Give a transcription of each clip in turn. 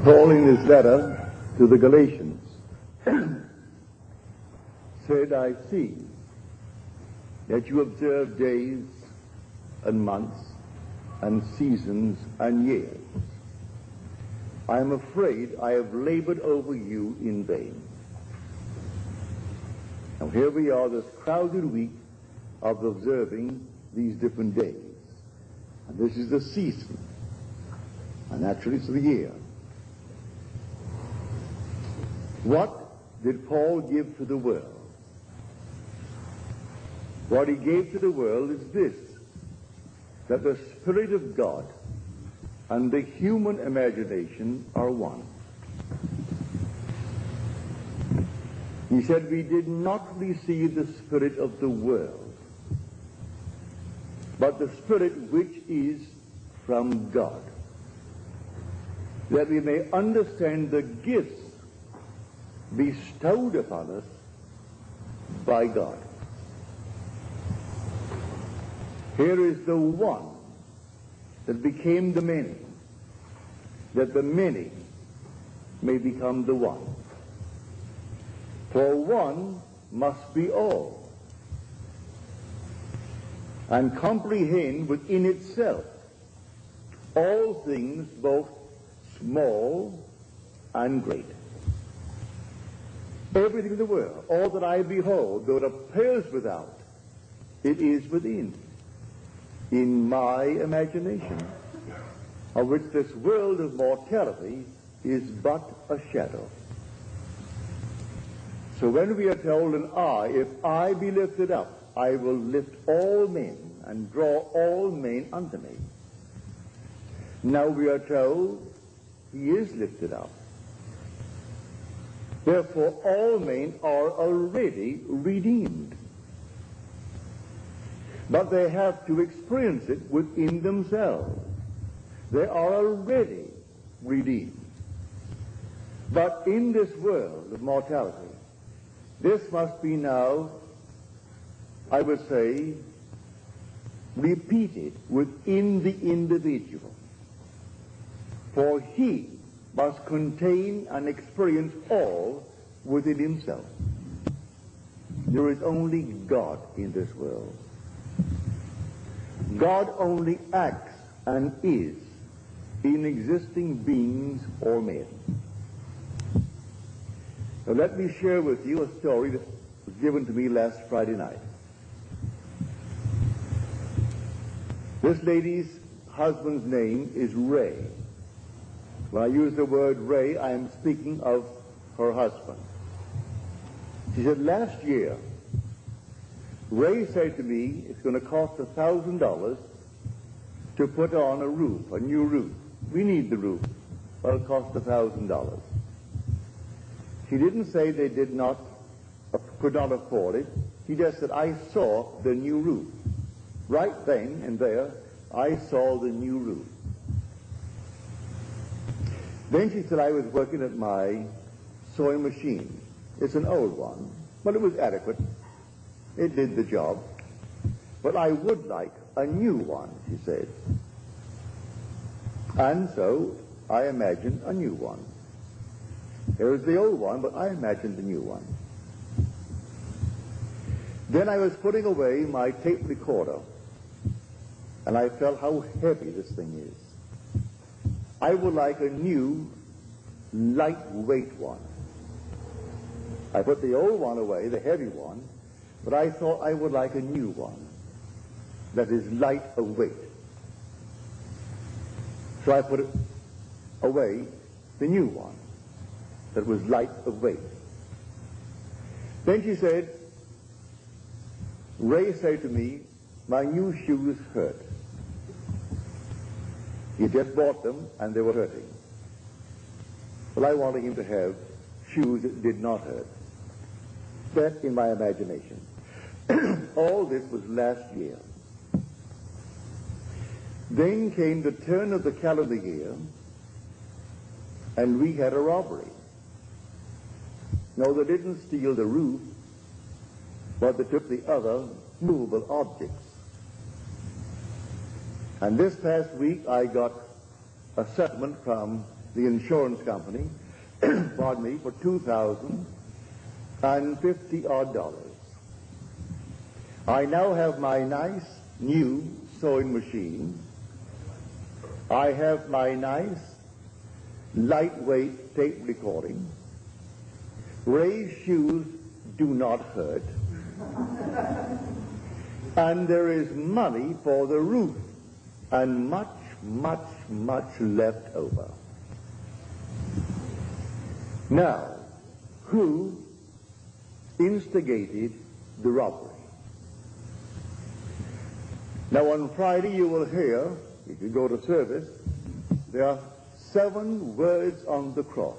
Paul, in his letter to the Galatians, said, I see that you observe days and months and seasons and years. I am afraid I have labored over you in vain. Now here we are, this crowded week of observing these different days. And this is the season. And actually it's the year. What did Paul give to the world? What he gave to the world is this, that the Spirit of God and the human imagination are one. He said, we did not receive the spirit of the world, but the Spirit which is from God, that we may understand the gifts bestowed upon us by God. Here is the one that became the many, that the many may become the one. For one must be all, and comprehend within itself all things, both small and great. Everything in the world, all that I behold, though it appears without, it is within, in my imagination, of which this world of mortality is but a shadow. So when we are told, if I be lifted up, I will lift all men and draw all men unto me. Now we are told he is lifted up. Therefore all men are already redeemed. But they have to experience it within themselves. They are already redeemed. But in this world of mortality, this must be now, I would say, repeated within the individual. For he must contain and experience all within himself. There is only God in this world. God only acts and is in existing beings or men. Now let me share with you a story that was given to me last Friday night. This lady's husband's name is Ray. When I use the word Ray, I am speaking of her husband. She said, last year, Ray said to me, it's going to cost $1,000 to put on a roof, a new roof. We need the roof. Well, it'll cost $1,000. She didn't say they could not afford it. She just said, I saw the new roof. Right then and there, I saw the new roof. Then she said, I was working at my sewing machine. It's an old one, but it was adequate. It did the job. But I would like a new one, she said. And so I imagined a new one. There was the old one, but I imagined the new one. Then I was putting away my tape recorder, and I felt how heavy this thing is. I would like a new, lightweight one. I put the old one away, the heavy one, but I thought I would like a new one that is light of weight. So I put it away, the new one that was light of weight. Then she said, Ray said to me, my new shoes hurt. He just bought them and they were hurting. Well, I wanted him to have shoes that did not hurt. That in my imagination. All this was last year. Then came the turn of the calendar year, and we had a robbery. No, they didn't steal the roof, but they took the other movable objects. And this past week I got a settlement from the insurance company, pardon me, for $2,050 odd. I now have my nice new sewing machine. I have my nice lightweight tape recording. Ray's shoes do not hurt. And there is money for the roof and much, much, much left over. Now, who instigated the robbery? Now, on Friday you will hear, if you go to service, there are 7 words on the cross.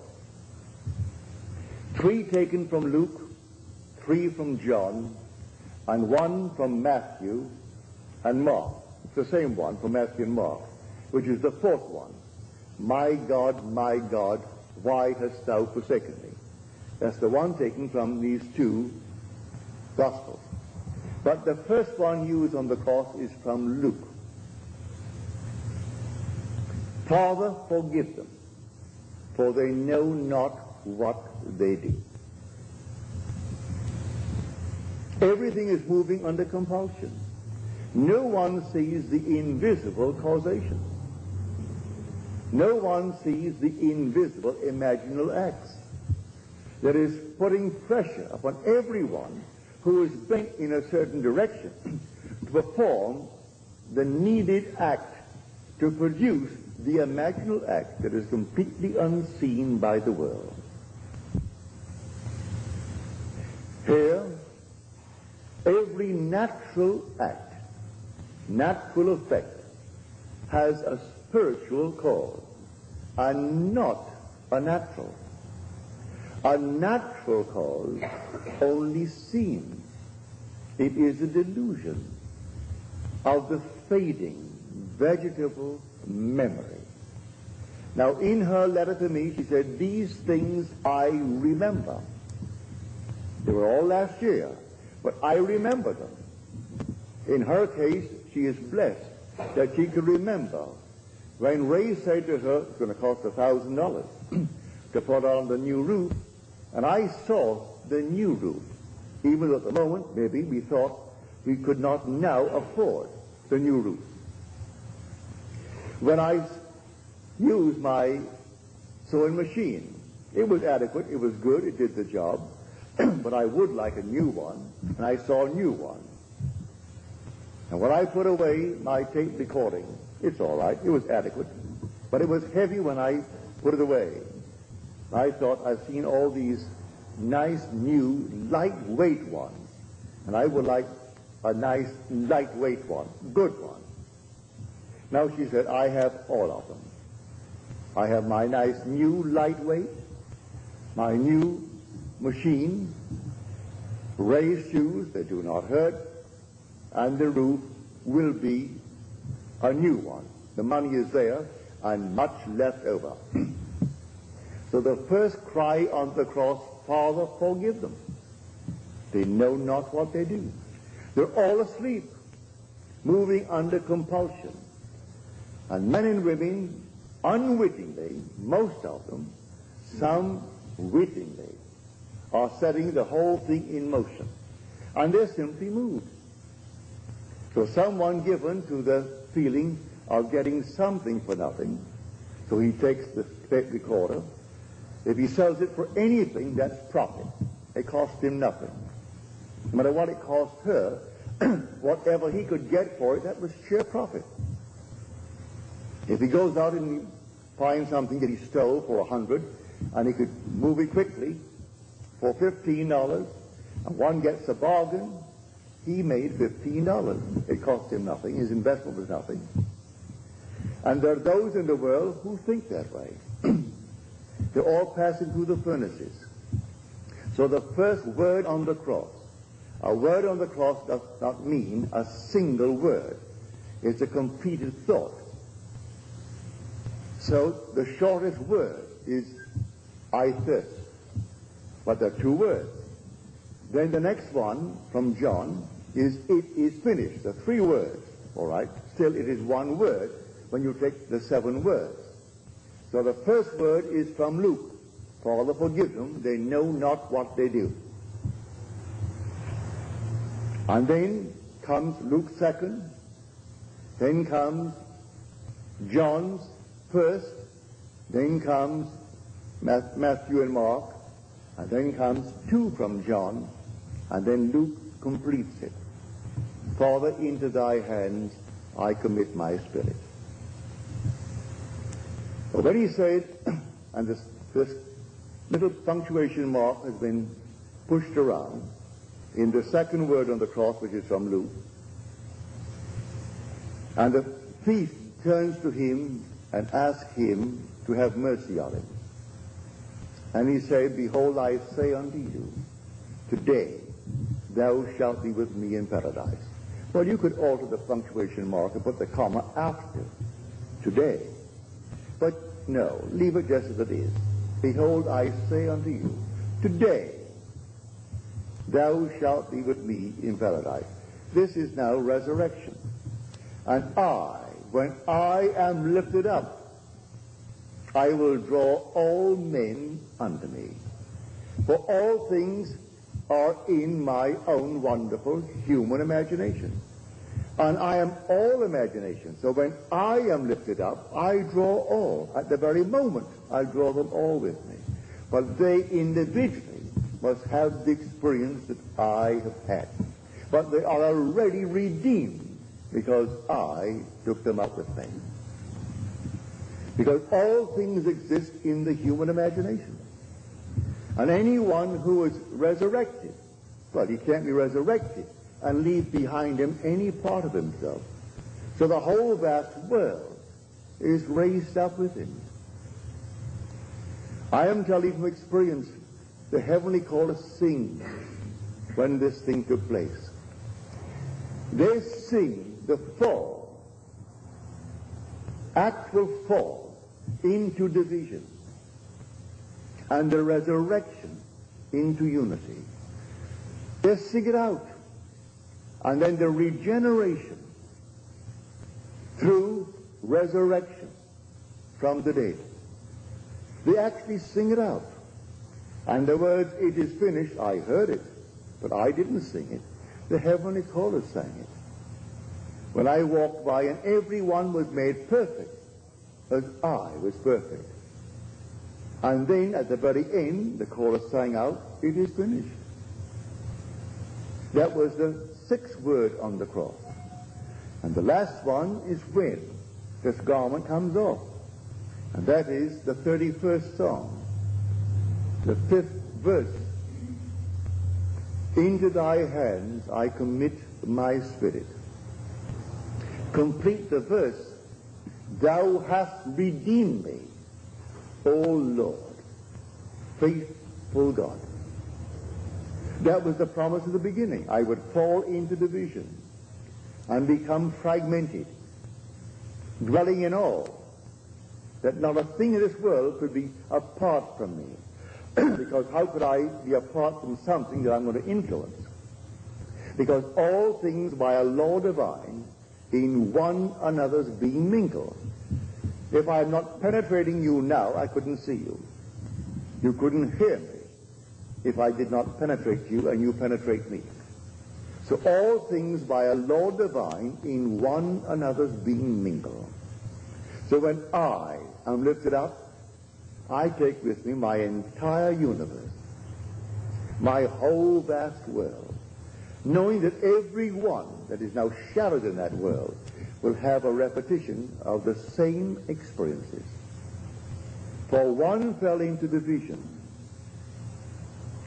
3 taken from Luke, 3 from John, and 1 from Matthew and Mark. It's the same one from Matthew and Mark, which is the 4th one. My God, why hast thou forsaken me? That's the one taken from these 2 Gospels. But the first one used on the cross is from Luke. Father, forgive them, for they know not what they do. Everything is moving under compulsion. No one sees the invisible causation. No one sees the invisible imaginal acts that is putting pressure upon everyone who is bent in a certain direction to perform the needed act to produce the imaginal act that is completely unseen by the world. Here, every natural act, natural effect, has a spiritual cause and not a natural. A natural cause only seems. It is a delusion of the fading vegetable memory. Now, in her letter to me, she said, these things I remember. They were all last year, but I remember them. In her case, she is blessed that she could remember when Ray said to her, it's going to cost $1,000 to put on the new roof, and I saw the new roof, even though at the moment, maybe, we thought we could not now afford the new roof. When I used my sewing machine, it was adequate, it was good, it did the job, but I would like a new one, and I saw a new one. And when I put away my tape recording, it's all right, it was adequate, but it was heavy when I put it away. I thought, I've seen all these nice, new, lightweight ones, and I would like a nice, lightweight one, good one. Now she said, I have all of them. I have my nice, new, lightweight, my new machine, Ray's shoes, they do not hurt, and the roof will be a new one. The money is there, and much left over. So the first cry on the cross, Father, forgive them. They know not what they do. They're all asleep, moving under compulsion. And men and women, unwittingly, most of them, some wittingly, are setting the whole thing in motion. And they're simply moved. So someone given to the feeling of getting something for nothing, so he takes the tape recorder. If he sells it for anything, that's profit. It costs him nothing. No matter what it cost her, whatever he could get for it, that was sheer profit. If he goes out and finds something that he stole for $100, and he could move it quickly for $15, and one gets a bargain, he made $15. It cost him nothing. His investment was nothing. And there are those in the world who think that way. They're all passing through the furnaces. So the first word on the cross, a word on the cross does not mean a single word. It's a completed thought. So the shortest word is, I thirst. But there are 2 words. Then the next one from John is, it is finished. There are 3 words. All right? Still, it is 1 word when you take the 7 words. So the first word is from Luke. Father, forgive them, they know not what they do. And then comes Luke's second, then comes John's first, then comes Matthew and Mark, and then comes two from John, and then Luke completes it. Father, into thy hands I commit my spirit. But when he said, and this little punctuation mark has been pushed around in the second word on the cross, which is from Luke, and the thief turns to him and asks him to have mercy on him. And he said, behold, I say unto you, today thou shalt be with me in paradise. Well, you could alter the punctuation mark and put the comma after today. But no, leave it just as it is. Behold, I say unto you, today thou shalt be with me in paradise. This is now resurrection. And when I am lifted up, I will draw all men unto me. For all things are in my own wonderful human imagination. And I am all imagination. So when I am lifted up, I draw all. At the very moment, I draw them all with me. But they individually must have the experience that I have had. But they are already redeemed because I took them up with me. Because all things exist in the human imagination. And anyone who is resurrected, well, he can't be resurrected and leave behind him any part of himself. So the whole vast world is raised up with him. I am telling you from experience, the heavenly chorus sing when this thing took place. They sing the fall, actual fall into division, and the resurrection into unity. They sing it out. And then the regeneration through resurrection from the dead. They actually sing it out. And the words, it is finished, I heard it, but I didn't sing it. The heavenly chorus sang it. When I walked by and everyone was made perfect as I was perfect. And then at the very end, the chorus sang out, it is finished. That was the sixth word on the cross. And the last one is when this garment comes off. And that is the 31st Psalm, the 5th verse. Into thy hands I commit my spirit. Complete the verse. Thou hast redeemed me, O Lord, faithful God. That was the promise at the beginning. I would fall into division and become fragmented, dwelling in awe that not a thing in this world could be apart from me. Because how could I be apart from something that I'm going to influence? Because all things by a law divine in one another's being mingled. If I'm not penetrating you now, I couldn't see you. You couldn't hear me if I did not penetrate you and you penetrate me. So all things by a law divine in one another's being mingled. So when I am lifted up, I take with me my entire universe, my whole vast world, knowing that every one that is now shadowed in that world will have a repetition of the same experiences. For one fell into division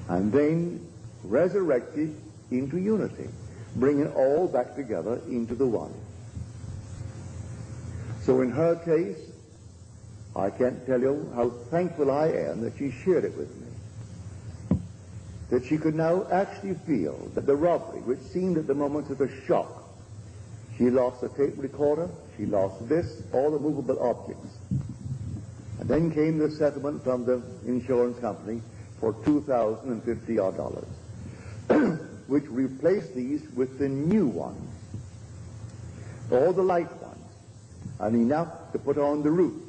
and then resurrected into unity, bringing all back together into the one. So in her case, I can't tell you how thankful I am that she shared it with me. That she could now actually feel that the robbery, which seemed at the moment of a shock, she lost the tape recorder, she lost this, all the movable objects. And then came the settlement from the insurance company for $2,050, which replaced these with the new ones, all the light ones, and enough to put on the roof.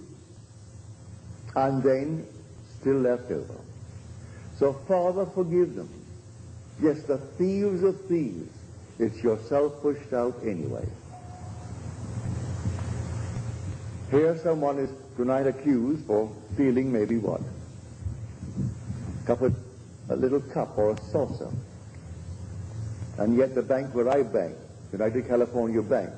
and then still left over. So, Father, forgive them. Yes, the thieves of thieves. It's yourself pushed out anyway. Here someone is tonight accused for stealing maybe what? A little cup or a saucer. And yet the bank where I bank, United California Bank,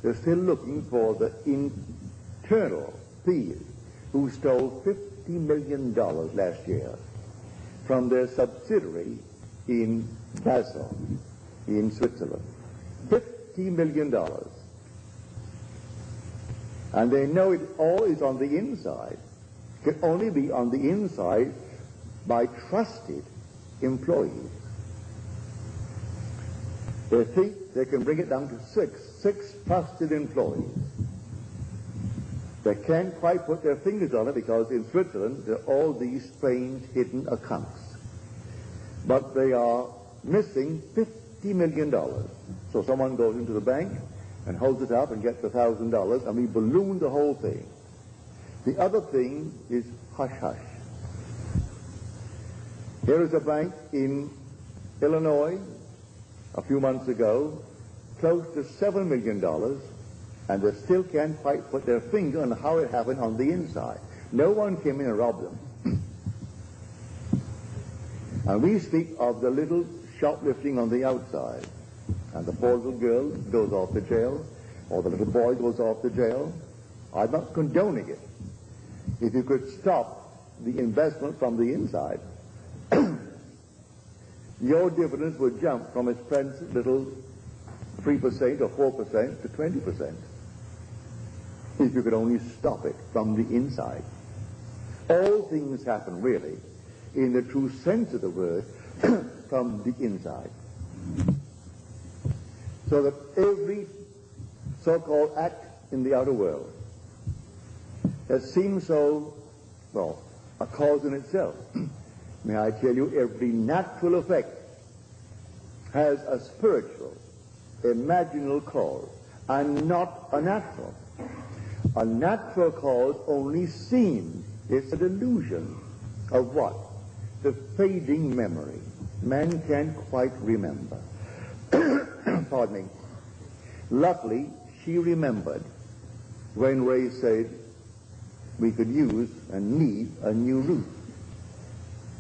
they're still looking for the internal thieves who stole $50 million last year from their subsidiary in Basel, in Switzerland. $50 million. And they know it all is on the inside. It can only be on the inside by trusted employees. They think they can bring it down to six trusted employees. They can't quite put their fingers on it because in Switzerland there are all these strange hidden accounts. But they are missing $50 million. So someone goes into the bank and holds it up and gets $1,000, and we balloon the whole thing. The other thing is hush-hush. Here is a bank in Illinois a few months ago, close to $7 million, and they still can't quite put their finger on how it happened on the inside. No one came in and robbed them. And we speak of the little shoplifting on the outside. And the poor little girl goes off to jail, or the little boy goes off to jail. I'm not condoning it. If you could stop the investment from the inside, your dividends would jump from its present little 3% or 4% to 20%. If you could only stop it from the inside. All things happen, really, in the true sense of the word, from the inside. So that every so-called act in the outer world that seems so, well, a cause in itself. May I tell you, every natural effect has a spiritual, imaginal cause, and not a natural. A natural cause only seems, it's a delusion of what? The fading memory. Man can't quite remember. Pardon me. Luckily, she remembered when Ray said we could use and need a new roof.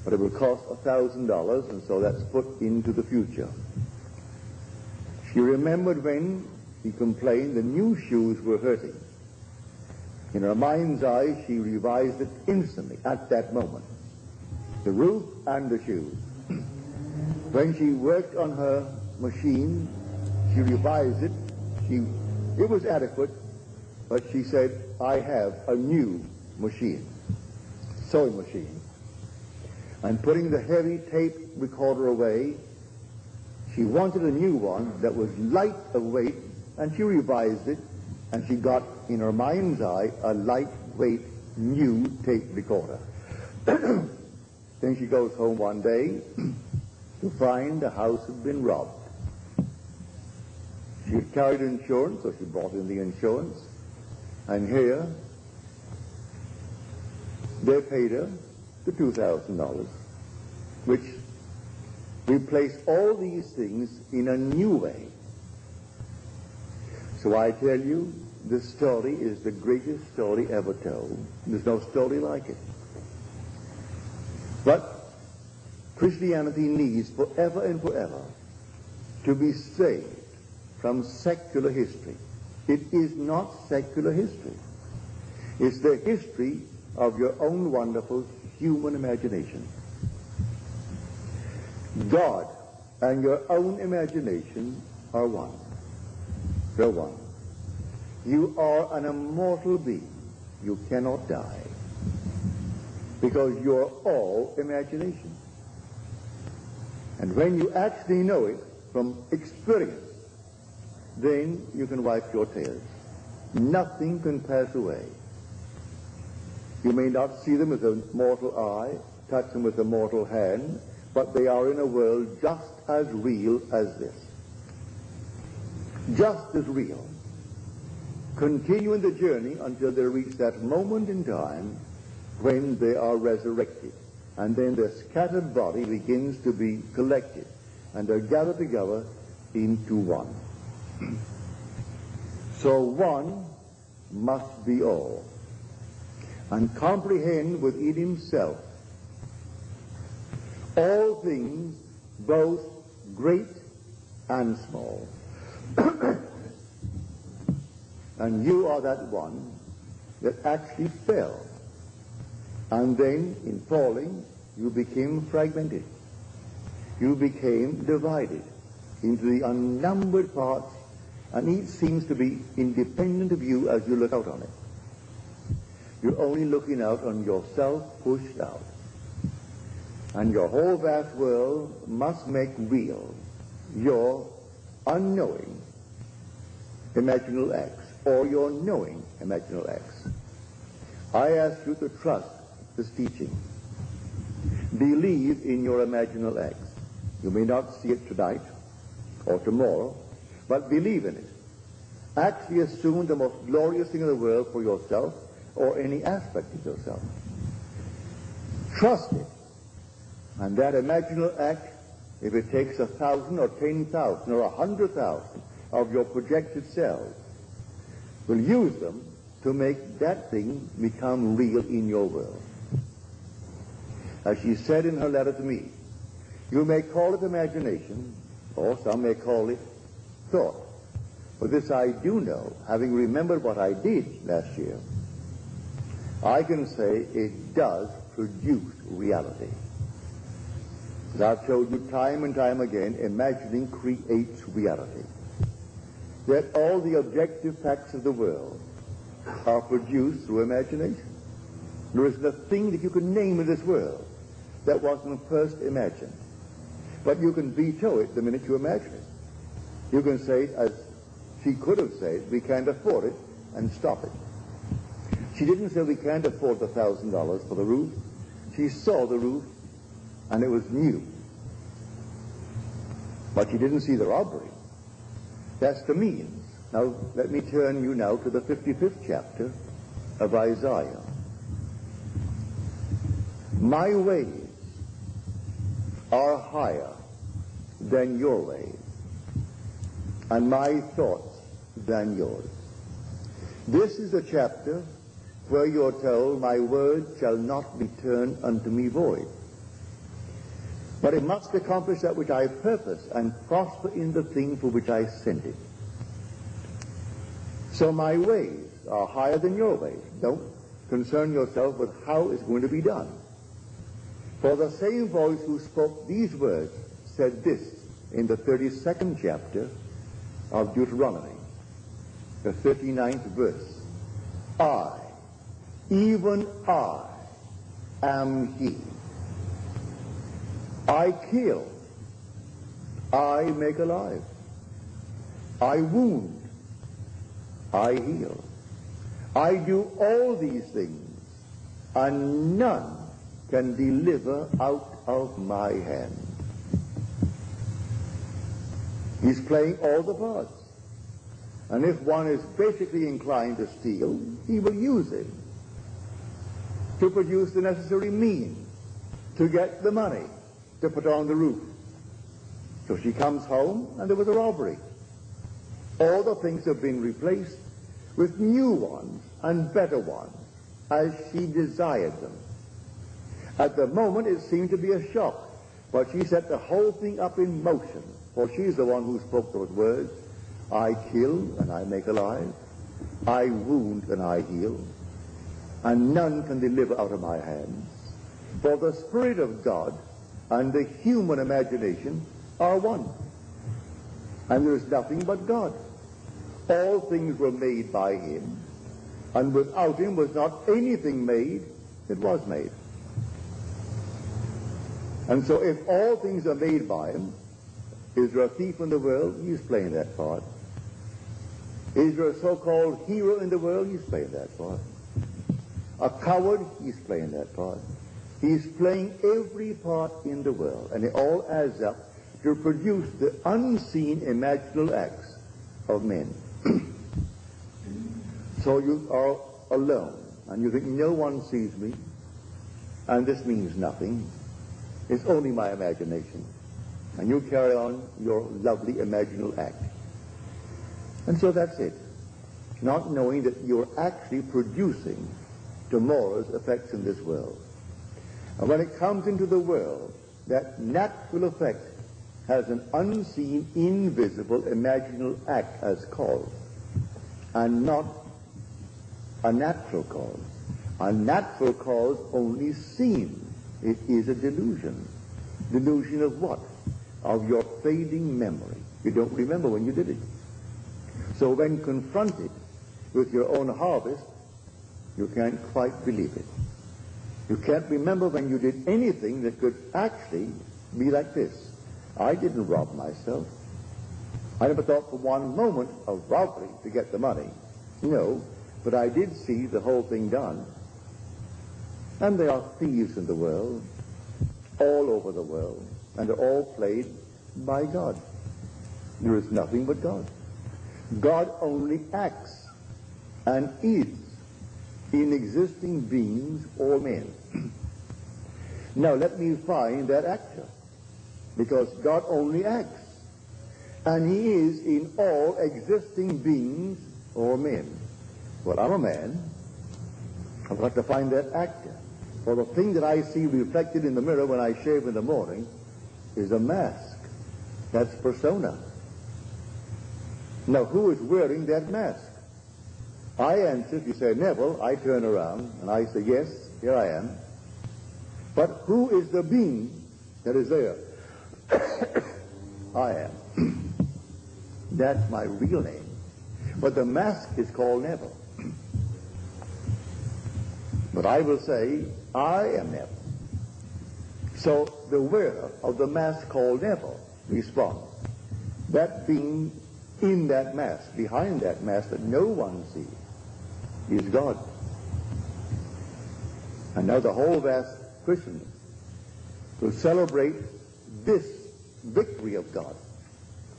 But it will cost $1,000, and so that's put into the future. She remembered when he complained the new shoes were hurting. In her mind's eye, she revised it instantly, at that moment. The roof and the shoes. When she worked on her machine, she revised it. It was adequate, but she said, I have a new machine, sewing machine. And putting the heavy tape recorder away, she wanted a new one that was light of weight, and she revised it, and she got, in her mind's eye, a lightweight new tape recorder. Then she goes home one day to find the house had been robbed. She had carried insurance, so she brought in the insurance, and here they paid her the $2,000, which replaced all these things in a new way. So I tell you, this story is the greatest story ever told. There's no story like it. But Christianity needs forever and forever to be saved from secular history. It is not secular history. It's the history of your own wonderful human imagination. God and your own imagination are one. They're one. You are an immortal being. You cannot die. Because you're all imagination. And when you actually know it from experience, then you can wipe your tears. Nothing can pass away. You may not see them with a mortal eye, touch them with a mortal hand, but they are in a world just as real as this. Just as real. Continuing the journey until they reach that moment in time when they are resurrected. And then the scattered body begins to be collected, and they're gathered together into one. So one must be all, and comprehend within himself all things, both great and small. And you are that one that actually fell. And then, in falling, you became fragmented. You became divided into the unnumbered parts, and each seems to be independent of you as you look out on it. You're only looking out on yourself pushed out. And your whole vast world must make real your unknowing imaginal X, or your knowing imaginal X. I ask you to trust this teaching. Believe in your imaginal X. You may not see it tonight or tomorrow, but believe in it. Actually assume the most glorious thing in the world for yourself or any aspect of yourself. Trust it. And that imaginal act, if it takes 1,000 or 10,000 or 100,000 of your projected selves, will use them to make that thing become real in your world. As she said in her letter to me, you may call it imagination, or some may call it thought. But this I do know, having remembered what I did last year, I can say it does produce reality. As I've told you time and time again, imagining creates reality. That all the objective facts of the world are produced through imagination. There isn't a thing that you can name in this world that wasn't first imagined. But you can veto it the minute you imagine it. You can say, as she could have said, we can't afford it, and stop it. She didn't say we can't afford the $1,000 for the roof. She saw the roof, and it was new. But she didn't see the robbery. That's the means. Now, let me turn you now to the 55th chapter of Isaiah. My ways are higher than your ways, and my thoughts than yours. This is a chapter where you're told, my word shall not return unto me void, but it must accomplish that which I purpose and prosper in the thing for which I sent it. So my ways are higher than your ways. Don't concern yourself with how it's going to be done. For the same voice who spoke these words said this in the 32nd chapter of Deuteronomy, the 39th verse. I, even I, am he. I kill, I make alive. I wound, I heal. I do all these things, and none can deliver out of my hand. He's playing all the parts. And if one is basically inclined to steal, he will use it to produce the necessary means to get the money to put on the roof. So she comes home, and there was a robbery. All the things have been replaced with new ones and better ones as she desired them. At the moment, it seemed to be a shock, but she set the whole thing up in motion, for she's the one who spoke those words. I kill and I make alive. I wound and I heal. And none can deliver out of my hands. For the Spirit of God and the human imagination are one. And there is nothing but God. All things were made by him, and without him was not anything made that was made. And so if all things are made by him, is there a thief in the world? He's playing that part. Is there a so-called hero in the world? He's playing that part. A coward? He's playing that part. He's playing every part in the world, and it all adds up to produce the unseen imaginal acts of men. So you are alone, and you think no one sees me, and this means nothing. It's only my imagination. And you carry on your lovely imaginal act. And so that's it. Not knowing that you're actually producing tomorrow's effects in this world. And when it comes into the world, that natural effect has an unseen, invisible, imaginal act as cause, and not a natural cause. A natural cause only seen. It is a delusion. Delusion of what? Of your fading memory. You don't remember when you did it. So when confronted with your own harvest, you can't quite believe it. You can't remember when you did anything that could actually be like this. I didn't rob myself. I never thought for one moment of robbery to get the money. No, but I did see the whole thing done. And there are thieves in the world, all over the world, and they're all played by God. There is nothing but God. God only acts and is in existing beings or men. Now let me find that actor, because God only acts, and he is in all existing beings or men. Well, I'm a man. I've got to find that actor. For the thing that I see reflected in the mirror when I shave in the morning is a mask. That's persona. Now, who is wearing that mask? I answer, if you say, Neville, I turn around and I say, yes, here I am. But who is the being that is there? I am. That's my real name. But the mask is called Neville. But I will say, I am Neville. So the wearer of the mask called Neville responds. That being in that mask, behind that mask that no one sees, is God. And now the whole vast Christendom will celebrate this victory of God,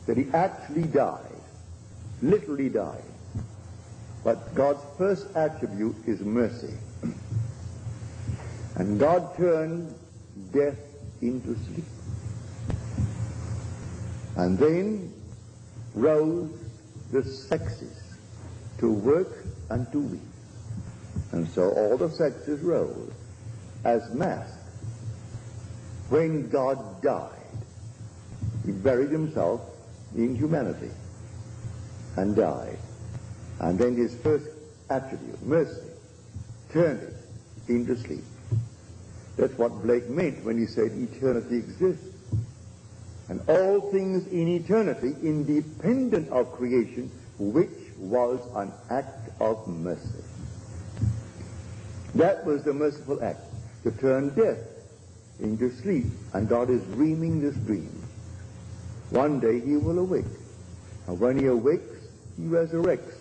that he actually died, literally died. But God's first attribute is mercy. And God turned death into sleep. And then rose the sexes to work and to weep. And so all the sexes rose as masks. When God died, he buried himself in humanity and died. And then his first attribute, mercy, turned it into sleep. That's what Blake meant when he said eternity exists. And all things in eternity, independent of creation, which was an act of mercy. That was the merciful act, to turn death into sleep. And God is dreaming this dream. One day he will awake. And when he awakes, he resurrects.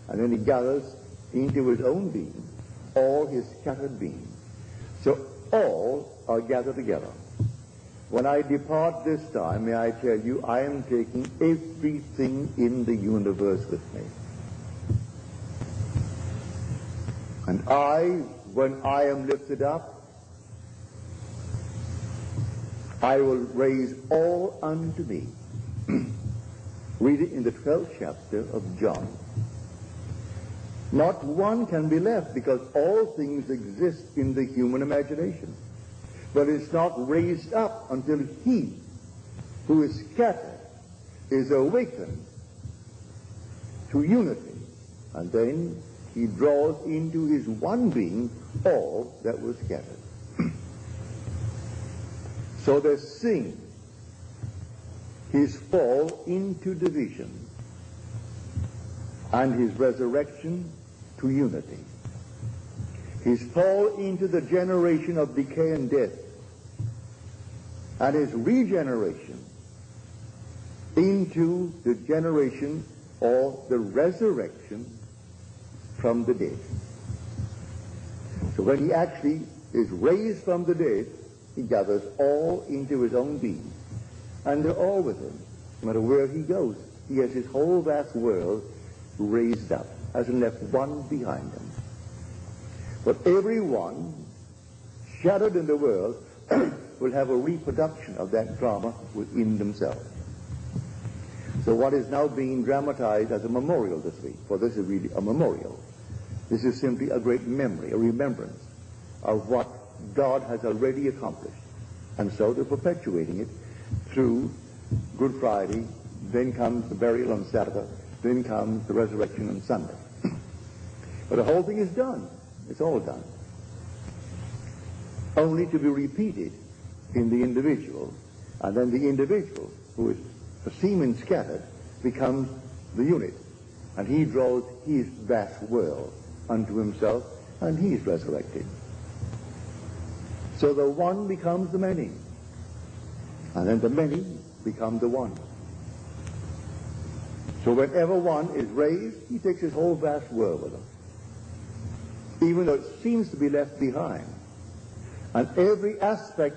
And then he gathers into his own being all his scattered beings. So all are gathered together. When I depart this time, may I tell you, I am taking everything in the universe with me. And when I am lifted up, I will raise all unto me. Read it in the 12th chapter of John. Not one can be left, because all things exist in the human imagination. But it's not raised up until he who is scattered is awakened to unity. And then he draws into his one being all that was scattered. So the sin, his fall into division, and his resurrection to unity. His fall into the generation of decay and death, and his regeneration into the generation or the resurrection from the dead. So when he actually is raised from the dead, he gathers all into his own being, and they're all with him. No matter where he goes, he has his whole vast world raised up, hasn't left one behind him. But everyone shattered in the world will have a reproduction of that drama within themselves. So what is now being dramatized as a memorial this week, for this is really a memorial. This is simply a great memory, a remembrance of what God has already accomplished. And so they're perpetuating it through Good Friday, then comes the burial on Saturday, then comes the resurrection on Sunday. But the whole thing is done. It's all done. Only to be repeated in the individual, and then the individual, who is a semen scattered, becomes the unit, and he draws his vast world unto himself, and he is resurrected. So the one becomes the many, and then the many become the one. So whenever one is raised, he takes his whole vast world with him, even though it seems to be left behind. And every aspect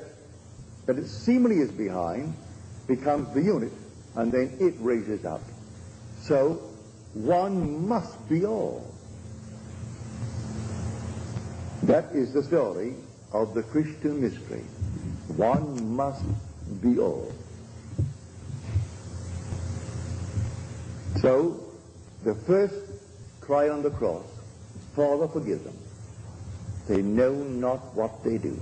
that it seemingly is behind becomes the unit, and then it raises up. So one must be all. That is the story of the Christian mystery. One must be all. So the first cry on the cross, Father, forgive them. They know not what they do.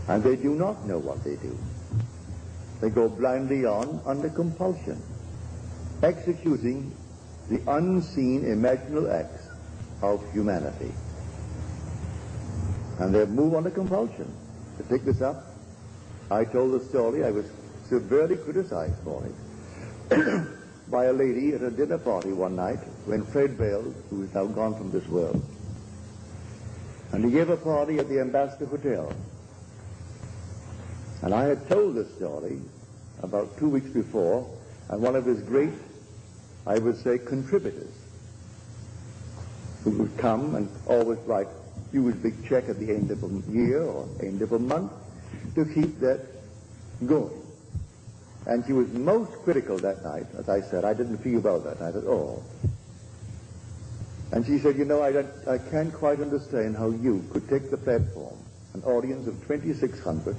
And they do not know what they do. They go blindly on under compulsion, executing the unseen imaginal acts of humanity. And they move under compulsion. To pick this up, I told the story. I was severely criticized for it by a lady at a dinner party one night when Fred Bales, who is now gone from this world, and he gave a party at the Ambassador Hotel. And I had told this story about 2 weeks before, and one of his great, I would say, contributors, who would come and always write huge big check at the end of a year or end of a month to keep that going. And she was most critical that night. As I said, I didn't feel about that night at all. And she said, you know, I can't quite understand how you could take the platform, an audience of 2,600,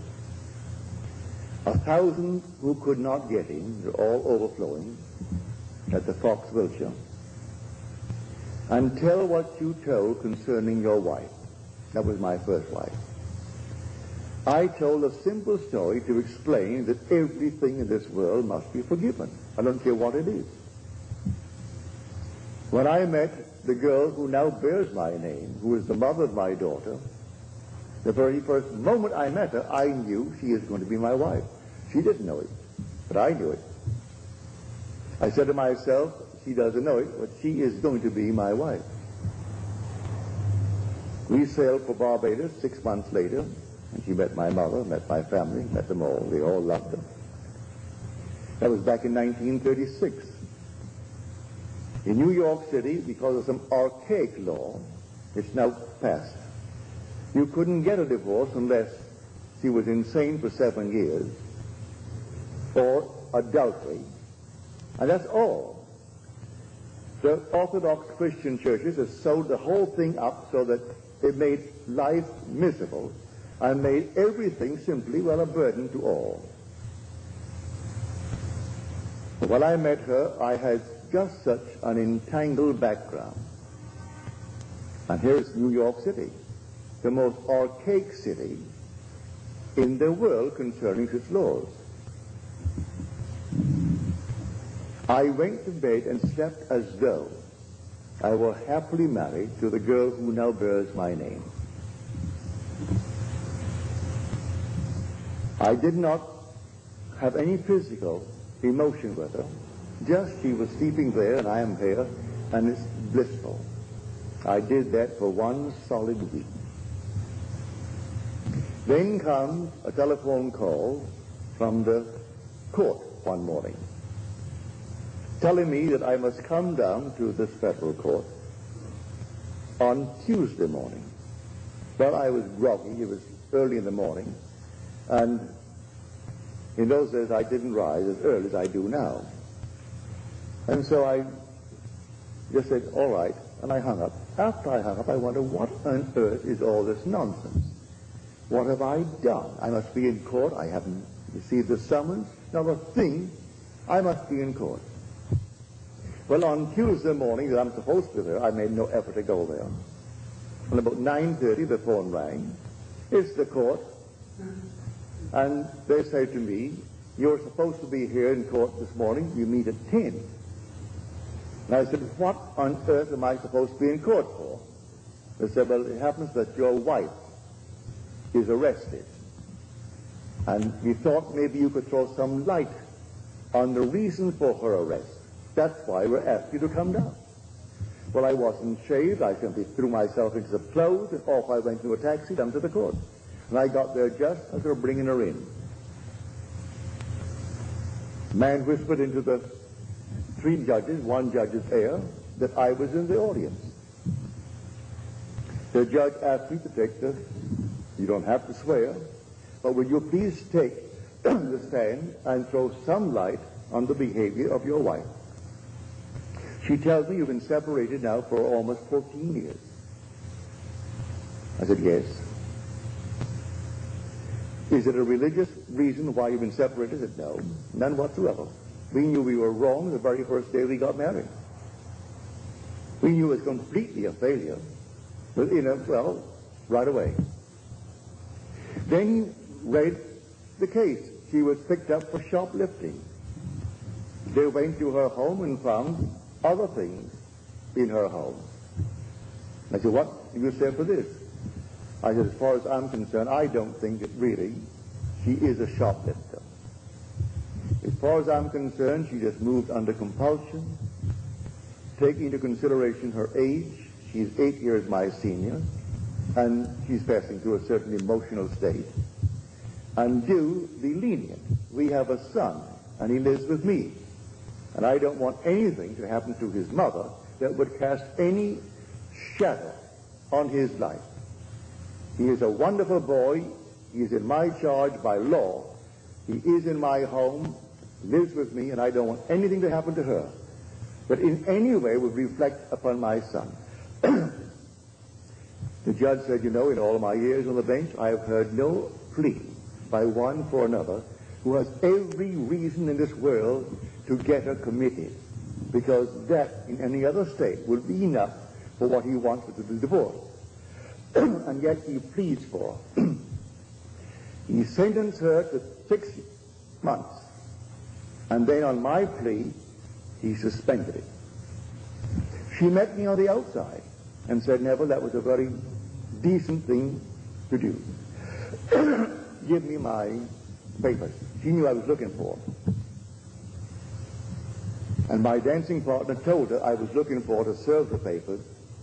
1,000 who could not get in, they're all overflowing, at the Fox Wilshire, and tell what you told concerning your wife. That was my first wife. I told a simple story to explain that everything in this world must be forgiven. I don't care what it is. When I met the girl who now bears my name, who is the mother of my daughter, the very first moment I met her, I knew she is going to be my wife. She didn't know it, but I knew it. I said to myself, she doesn't know it, but she is going to be my wife. We sailed for Barbados 6 months later, and she met my mother, met my family, met them all. They all loved her. That was back in 1936. In New York City, because of some archaic law, it's now passed, you couldn't get a divorce unless she was insane for 7 years, or adultery, and that's all. The Orthodox Christian churches have sewed the whole thing up so that it made life miserable and made everything simply, well, a burden to all. But when I met her, I had just such an entangled background. And here is New York City, the most archaic city in the world concerning its laws. I went to bed and slept as though I were happily married to the girl who now bears my name. I did not have any physical emotion with her. Just she was sleeping there and I am here, and it's blissful. I did that for 1 solid week. Then comes a telephone call from the court one morning, telling me that I must come down to this federal court on Tuesday morning. Well, I was groggy. It was early in the morning, and in those days I didn't rise as early as I do now. And so I just said, all right, and I hung up. After I hung up, I wondered, what on earth is all this nonsense? What have I done? I must be in court. I haven't received the summons. Not a thing. I must be in court. Well, on Tuesday morning that I'm supposed to be there, I made no effort to go there. And about 9:30, the phone rang. It's the court. And they say to me, you're supposed to be here in court this morning. You meet at 10. And I said, what on earth am I supposed to be in court for? They said, well, it happens that your wife is arrested. And we thought maybe you could throw some light on the reason for her arrest. That's why we're asking you to come down. Well, I wasn't shaved. I simply threw myself into the clothes, and off I went to a taxi down to the court. And I got there just as they were bringing her in. Man whispered into the three judges, one judge's ear, that I was in the audience. The judge asked me to take you don't have to swear, but will you please take the stand and throw some light on the behavior of your wife? She tells me you've been separated now for almost 14 years. I said, yes. Is it a religious reason why you've been separated? I said, no, none whatsoever. We knew we were wrong the very first day we got married. We knew it was completely a failure, right away. Then he read the case. She was picked up for shoplifting. They went to her home and found other things in her home. I said, what do you say for this? I said, as far as I'm concerned, I don't think that really she is a shoplifter. As far as I'm concerned, she just moved under compulsion, taking into consideration her age. She's 8 years my senior, and she's passing through a certain emotional state. And do be lenient. We have a son, and he lives with me. And I don't want anything to happen to his mother that would cast any shadow on his life. He is a wonderful boy. He is in my charge by law. He is in my home, lives with me, and I don't want anything to happen to her that in any way would reflect upon my son. The judge said, in all my years on the bench, I have heard no plea by one for another who has every reason in this world to get her committed, because that in any other state would be enough for what he wanted to divorce. And yet he pleads for her. He sentenced her to 6 months, and then on my plea he suspended it. She met me on the outside and said, Neville, that was a very decent thing to do. Give me my papers. She knew I was looking for them. And my dancing partner told her I was looking for her to serve the papers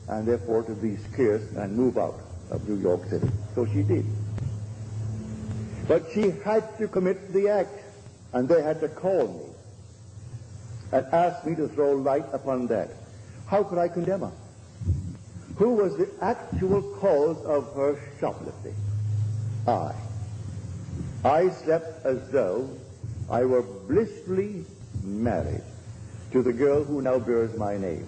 and therefore to be scarce and move out of New York City. So she did. But she had to commit the act, and they had to call me and ask me to throw light upon that. How could I condemn her? Who was the actual cause of her shoplifting? I slept as though I were blissfully married to the girl who now bears my name.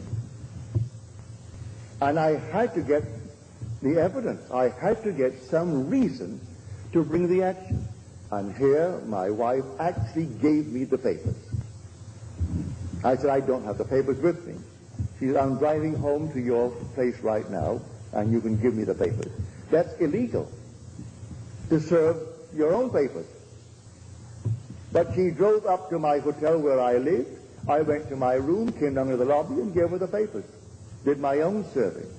And I had to get the evidence. I had to get some reason to bring the action. And here my wife actually gave me the papers. I said, I don't have the papers with me. She said, I'm driving home to your place right now, and you can give me the papers. That's illegal, to serve your own papers. But she drove up to my hotel where I lived. I went to my room, came down to the lobby, and gave her the papers. Did my own serving.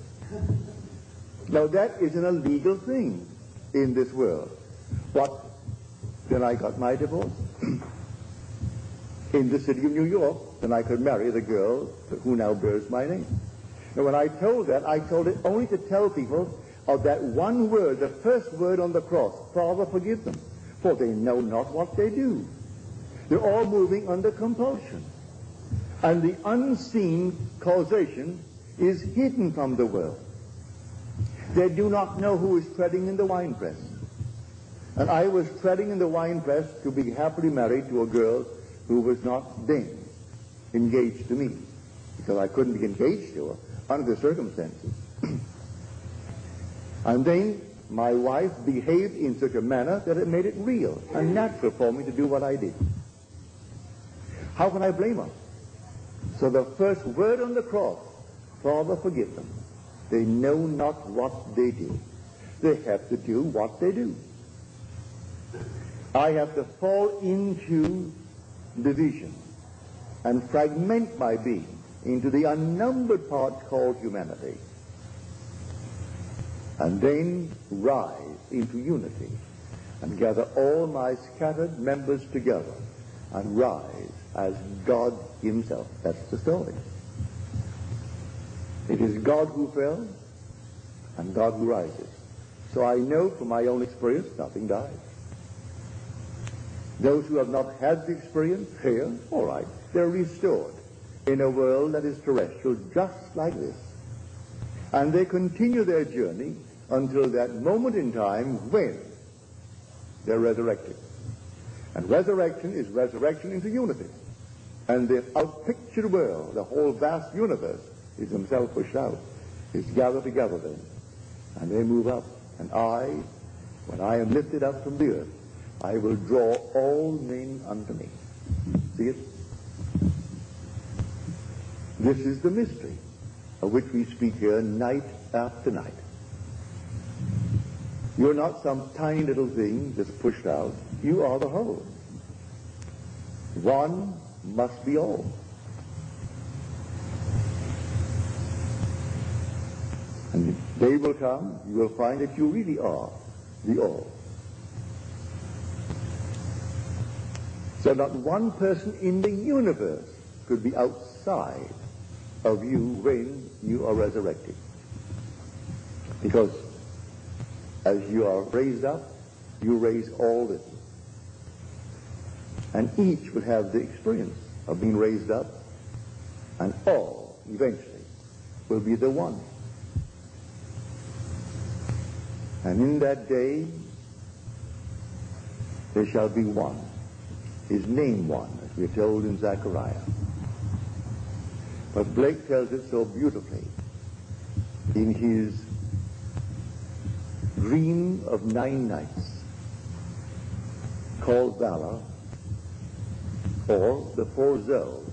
Now that is an illegal thing in this world. But then I got my divorce. In the city of New York, then I could marry the girl who now bears my name. And when I told that, I told it only to tell people of that one word, the first word on the cross, Father, forgive them, for they know not what they do. They're all moving under compulsion. And the unseen causation is hidden from the world. They do not know who is treading in the winepress. And I was treading in the winepress to be happily married to a girl who was not then engaged to me, because I couldn't be engaged to her under the circumstances. And then my wife behaved in such a manner that it made it real and natural for me to do what I did. How can I blame her? So the first word on the cross, Father, forgive them. They know not what they do. They have to do what they do. I have to fall into division and fragment my being into the unnumbered parts called humanity, and then rise into unity and gather all my scattered members together and rise as God himself. That's the story. It is God who fell and God who rises. So I know from my own experience nothing dies. Those who have not had the experience here, all right, they're restored in a world that is terrestrial just like this. And they continue their journey until that moment in time when they're resurrected. And resurrection is resurrection into unity. And the outpictured world, the whole vast universe, is himself pushed out. Is gathered together then. And they move up. And I, when I am lifted up from the earth, I will draw all men unto me. See it? This is the mystery of which we speak here night after night. You're not some tiny little thing that's pushed out. You are the whole. One must be all. And the day will come, you will find that you really are the all. So not one person in the universe could be outside of you when you are resurrected. Because as you are raised up, you raise all living. And each will have the experience of being raised up, and all, eventually, will be the one. And in that day, there shall be one. His name one, as we are told in Zechariah. But Blake tells it so beautifully in his dream of 9 nights, called Valor, or the 4 Zoes.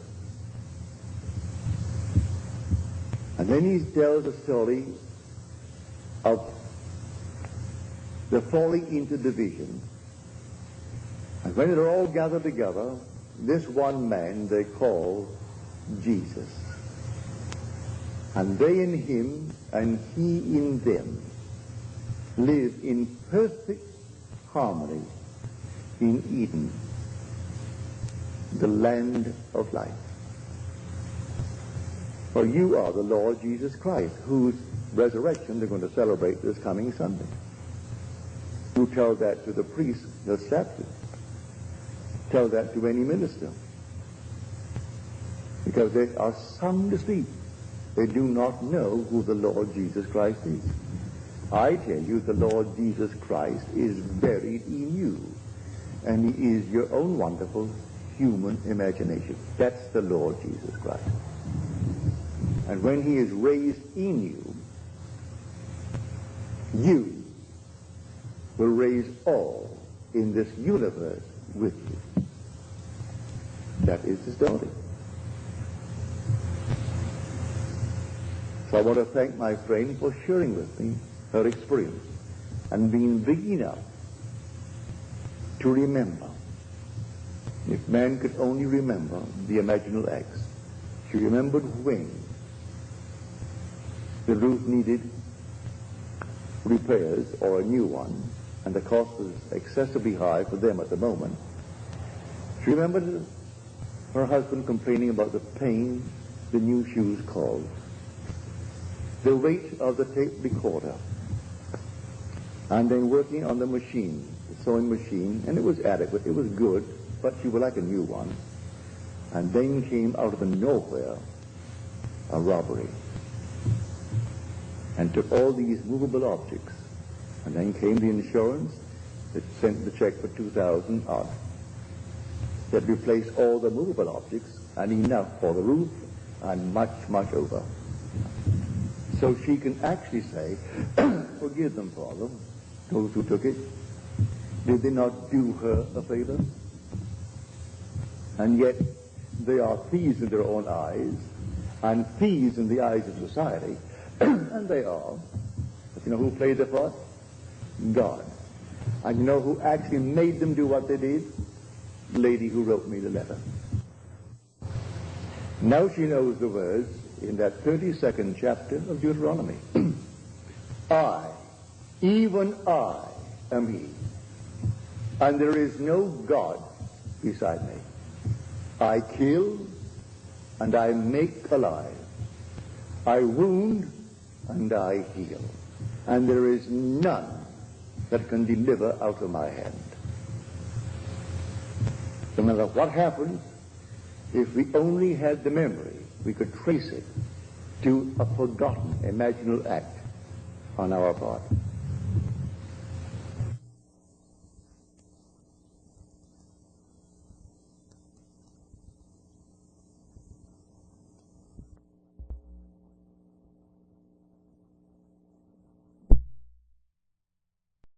And then he tells a story of the falling into division. And when they're all gathered together, this one man they call Jesus. And they in him and he in them live in perfect harmony in Eden, the land of life. For you are the Lord Jesus Christ, whose resurrection they're going to celebrate this coming Sunday. Who tell that to the priest, the Sabbath. Tell that to any minister. Because there are some deceit. They do not know who the Lord Jesus Christ is. I tell you, the Lord Jesus Christ is buried in you. And he is your own wonderful human imagination. That's the Lord Jesus Christ. And when he is raised in you, you will raise all in this universe with you. That is the story. So I want to thank my friend for sharing with me her experience and being big enough to remember. If man could only remember the imaginal acts. She remembered when the roof needed repairs or a new one, and the cost was excessively high for them at the moment. She remembered her husband complaining about the pain the new shoes caused, the weight of the tape recorder, and then working on the machine, the sewing machine, and it was adequate, it was good, but she would like a new one. And then came out of the nowhere a robbery, and took all these movable objects. And then came the insurance that sent the check for $2,000 odd, that replaced all the movable objects and enough for the roof and much, much over. So she can actually say, forgive them, Father, those who took it. Did they not do her a favor? And yet they are thieves in their own eyes, and thieves in the eyes of society, and they are. But you know who played the part? God. And you know who actually made them do what they did? The lady who wrote me the letter. Now she knows the words in that 32nd chapter of Deuteronomy. I, even I, am he, and there is no God beside me. I kill, and I make alive. I wound, and I heal. And there is none that can deliver out of my hand. No matter what happens, if we only had the memory, we could trace it to a forgotten imaginal act on our part.